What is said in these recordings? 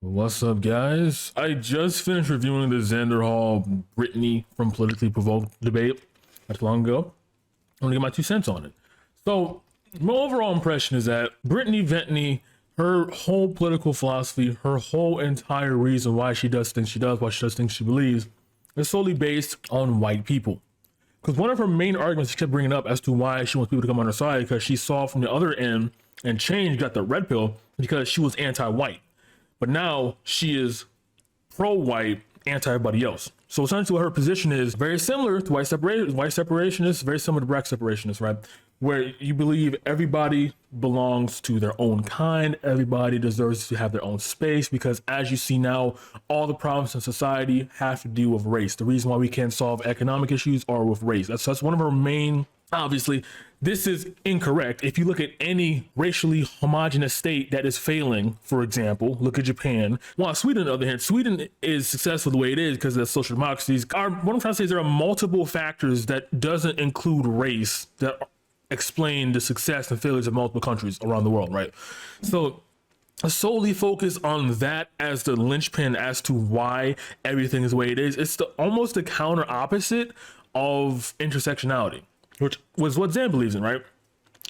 What's up, guys? I just finished reviewing the Xanderhal Brittany from Politically Provoked debate not too long ago. I'm gonna get my 2 cents on it. So, my overall impression is that Brittany Ventney, her whole political philosophy, her whole entire reason why she does things she does, why she does things she believes, is solely based on white people. Because one of her main arguments she kept bringing up as to why she wants people to come on her side, because she saw from the other end and Change got the red pill because she was anti-white. But now she is pro-white, anti-everybody else. So essentially what her position is very similar to white separationists, very similar to black separationists, right? Where you believe everybody belongs to their own kind, everybody deserves to have their own space, because as you see now, all the problems in society have to do with race. The reason why we can't solve economic issues are with race. That's one of our main. Obviously, this is incorrect. If you look at any racially homogenous state that is failing, for example, look at Japan. While Sweden, on the other hand, Sweden is successful the way it is because of social democracies. What I'm trying to say is there are multiple factors that doesn't include race that explain the success and failures of multiple countries around the world, right? So solely focus on that as the linchpin as to why everything is the way it is. It's almost the counter opposite of intersectionality, which was what Zan believes in, right?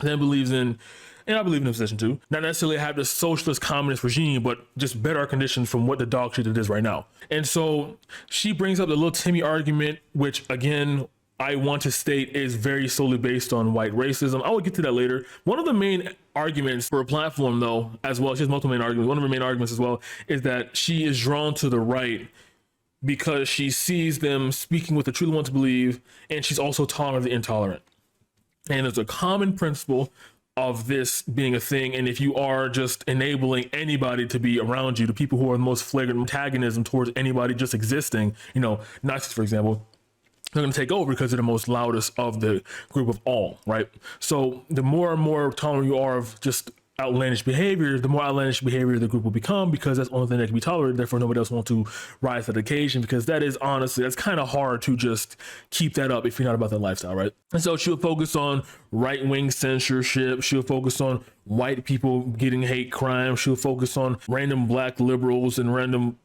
Zan believes in, and I believe in this position too, not necessarily have the socialist communist regime, but just better our conditions from what the dog shit it is right now. And so she brings up the little Timmy argument, which again, I want to state is very solely based on white racism. I will get to that later. One of the main arguments for a platform though, as well, she has multiple main arguments. One of her main arguments as well is that she is drawn to the right because she sees them speaking what they truly want to believe, and she's also tolerant of the intolerant. And there's a common principle of this being a thing, and if you are just enabling anybody to be around you, the people who are the most flagrant antagonism towards anybody just existing, you know, Nazis, for example, they're going to take over because they're the most loudest of the group of all, right? So the more and more tolerant you are of just outlandish behavior, the more outlandish behavior the group will become, because that's the only thing that can be tolerated. Therefore, nobody else wants to rise to the occasion, because that is honestly, that's kind of hard to just keep that up if you're not about that lifestyle, right? And so she'll focus on right-wing censorship. She'll focus on white people getting hate crime. She'll focus on random black liberals and random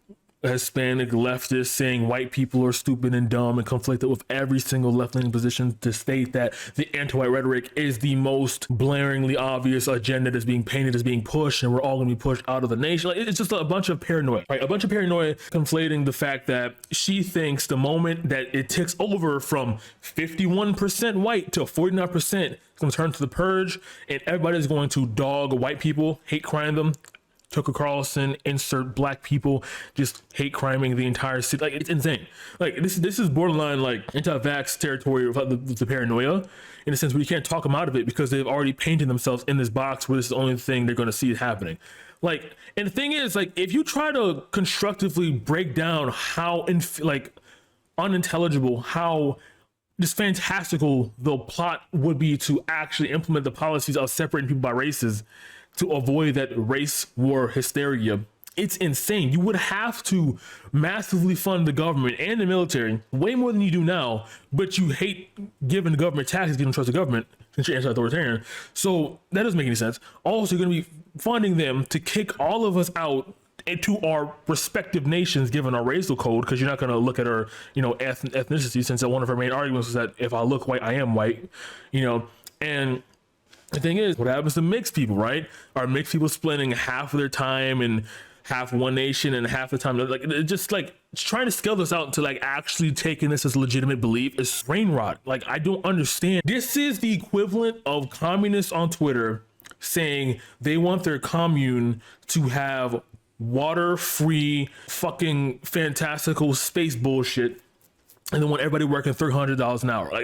Hispanic leftists saying white people are stupid and dumb, and conflicted with every single left-leaning position to state that the anti-white rhetoric is the most blaringly obvious agenda that's being painted as being pushed, and we're all going to be pushed out of the nation. Like, it's just a bunch of paranoia, right? A bunch of paranoia conflating the fact that she thinks the moment that it ticks over from 51% white to 49%, it's going to turn to the purge, and everybody's going to dog white people, hate crime them. Tucker Carlson, insert black people, just hate criming the entire city. Like, it's insane. Like, this is borderline like anti-vax territory of the paranoia, in a sense where you can't talk them out of it because they've already painted themselves in this box where this is the only thing they're going to see happening. Like, and the thing is, like, if you try to constructively break down how unintelligible, how just fantastical the plot would be to actually implement the policies of separating people by races to avoid that race war hysteria, it's insane. You would have to massively fund the government and the military way more than you do now, but you hate giving the government taxes, you don't trust the government since you're anti-authoritarian. So that doesn't make any sense. Also, you're going to be funding them to kick all of us out into our respective nations given our racial code, because you're not going to look at our, you know, ethnicity, since one of our main arguments was that if I look white, I am white, you know. And the thing is, what happens to mixed people, right? Are mixed people spending half of their time in half one nation and half the time, like, just like trying to scale this out to like actually taking this as legitimate belief is brain rot. Like, I don't understand. This is the equivalent of communists on Twitter saying they want their commune to have water-free, fucking fantastical space bullshit, and then want everybody working $300 an hour. Like,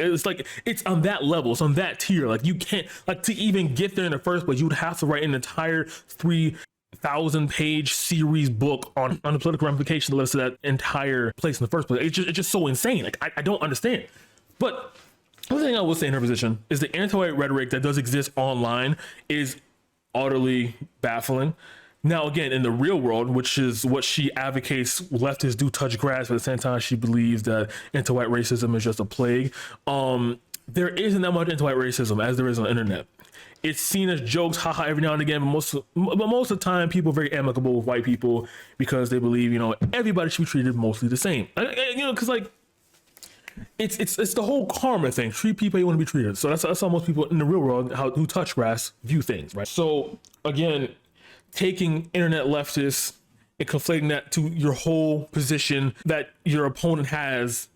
it's on that level, it's on that tier. Like, you can't, like, to even get there in the first place, you would have to write an entire 3,000-page series book on the political ramifications that led to that entire place in the first place. It's just so insane. Like, I don't understand. But the other thing I will say in her position is the anti-white rhetoric that does exist online is utterly baffling. Now, again, in the real world, which is what she advocates leftists do touch grass, but at the same time, she believes that anti-white racism is just a plague. There isn't that much anti-white racism as there is on the internet. it's seen as jokes, haha, every now and again. But most of the time, people are very amicable with white people because they believe, you know, everybody should be treated mostly the same. You know, because like it's the whole karma thing. Treat people how you want to be treated. So that's how most people in the real world who touch grass view things, right? So again, taking internet leftists and conflating that to your whole position that your opponent has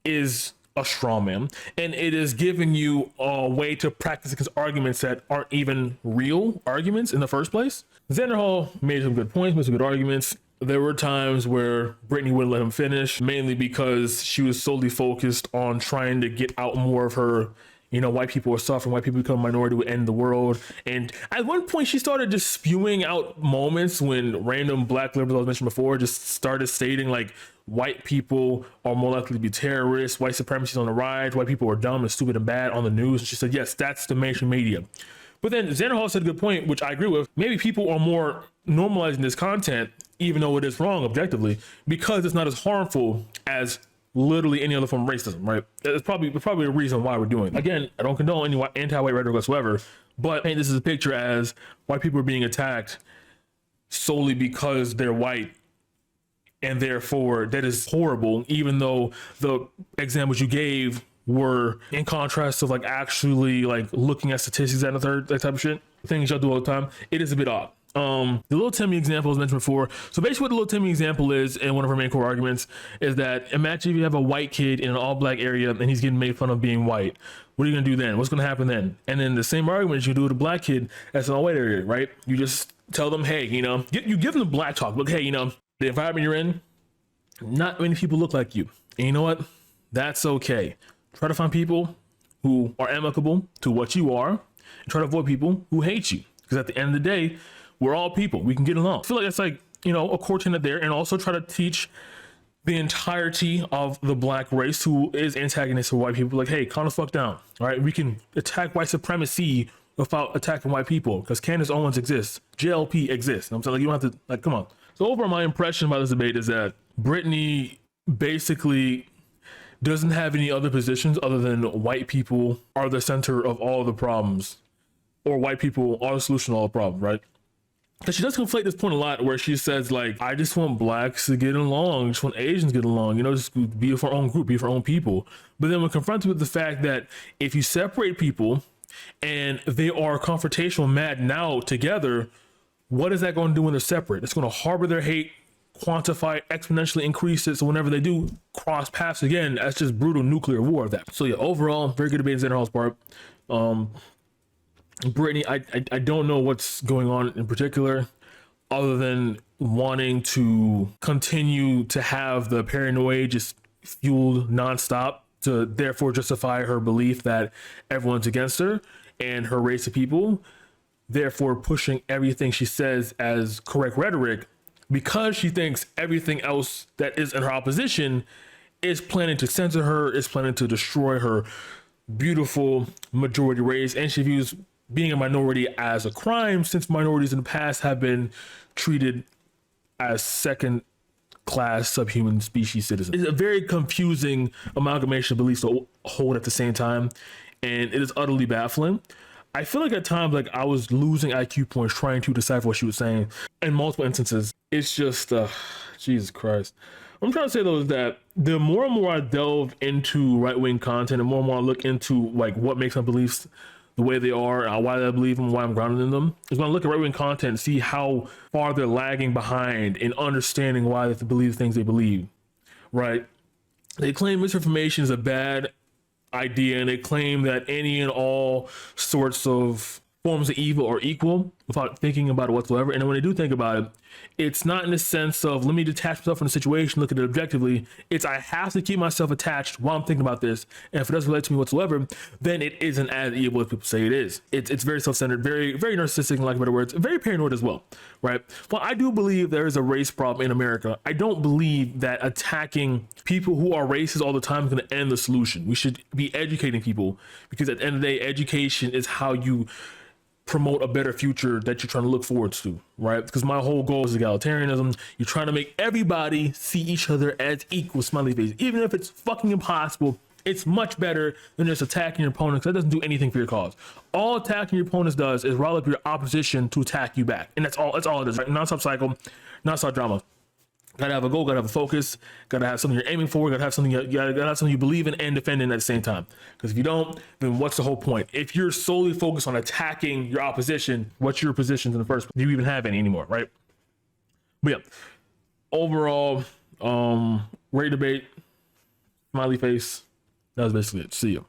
is a straw man, and it is giving you a way to practice against arguments that aren't even real arguments in the first place. Xanderhal made some good points, made some good arguments. There were times where Brittany wouldn't let him finish, mainly because she was solely focused on trying to get out more of her, you know, white people are suffering, white people become a minority would end the world. And at one point she started just spewing out moments when random black liberals I was mentioned before just started stating like white people are more likely to be terrorists, white supremacy is on the rise, white people are dumb and stupid and bad on the news. And she said, yes, that's the mainstream media. But then Xanderhal said a good point, which I agree with. Maybe people are more normalizing this content, even though it is wrong objectively, because it's not as harmful as literally any other form of racism, right? That's probably the reason why we're doing it. Again, I don't condone any anti-white rhetoric whatsoever, but paint this as a picture as white people are being attacked solely because they're white, and therefore that is horrible, even though the examples you gave were in contrast to like actually like looking at statistics and that type of shit, things y'all do all the time. It is a bit odd. The little Timmy example was mentioned before. So basically what the little Timmy example is, and one of her main core arguments is that imagine if you have a white kid in an all black area and he's getting made fun of being white. What are you gonna do then? What's gonna happen then? And then the same argument you do with a black kid that's an all white area, right? You just tell them, hey, you know, you give them the black talk. Look, hey, you know, the environment you're in, not many people look like you. And you know what? That's okay. Try to find people who are amicable to what you are, and try to avoid people who hate you. Because at the end of the day, we're all people. We can get along. I feel like that's like, you know, a core tenet there. And also try to teach the entirety of the black race who is antagonist to white people. Like, hey, calm the fuck down. All right. We can attack white supremacy without attacking white people because Candace Owens exists. JLP exists. I'm saying, like, you don't have to, like, come on. So overall, my impression about this debate is that Brittany basically doesn't have any other positions other than white people are the center of all the problems, or white people are the solution to all the problems, right? Because she does conflate this point a lot where she says, like, I just want blacks to get along, I just want Asians to get along, you know, just be for our own group, be for our own people. But then we're confronted with the fact that if you separate people and they are confrontational, mad now together, what is that going to do when they're separate? It's going to harbor their hate, quantify, exponentially increase it. So whenever they do cross paths again, that's just brutal nuclear war of that. So yeah, overall, very good debate in Xanderhal's part. Brittany, I don't know what's going on in particular, other than wanting to continue to have the paranoia just fueled nonstop to therefore justify her belief that everyone's against her and her race of people, therefore pushing everything she says as correct rhetoric because she thinks everything else that is in her opposition is planning to censor her, is planning to destroy her beautiful majority race, and she views being a minority as a crime since minorities in the past have been treated as second class subhuman species citizens. It's a very confusing amalgamation of beliefs to hold at the same time, and it is utterly baffling. I feel like at times, like, I was losing IQ points trying to decipher what she was saying in multiple instances. It's just, Jesus Christ. What I'm trying to say though is that the more and more I delve into right-wing content, the more and more I look into like what makes my beliefs the way they are, why I believe them, why I'm grounded in them, is when I look at right-wing content and see how far they're lagging behind in understanding why they believe the things they believe, right? They claim misinformation is a bad idea, and they claim that any and all sorts of forms of evil are equal without thinking about it whatsoever. And then when they do think about it, it's not in the sense of let me detach myself from the situation, look at it objectively. It's I have to keep myself attached while I'm thinking about this, and if it doesn't relate to me whatsoever, then it isn't as evil as people say it is. It's very self-centered, very narcissistic, in lack of better words, very paranoid as well, right? Well, I do believe there is a race problem in America. I don't believe that attacking people who are racist all the time is going to end the solution. We should be educating people, because at the end of the day, education is how you promote a better future that you're trying to look forward to, right? Because my whole goal is egalitarianism. You're trying to make everybody see each other as equal, smiley face, even if it's fucking impossible It's much better than just attacking your opponent, because that doesn't do anything for your cause. All attacking your opponents does is rile up your opposition to attack you back, and that's all it is, right? Non-stop cycle, non-stop drama. Gotta have a goal, gotta have a focus, gotta have something you're aiming for, gotta have something you believe in and defend in at the same time. Because if you don't, then what's the whole point? If you're solely focused on attacking your opposition, what's your positions in the first place? Do you even have any anymore, right? But yeah, overall, great debate. Smiley face. That was basically it. See you.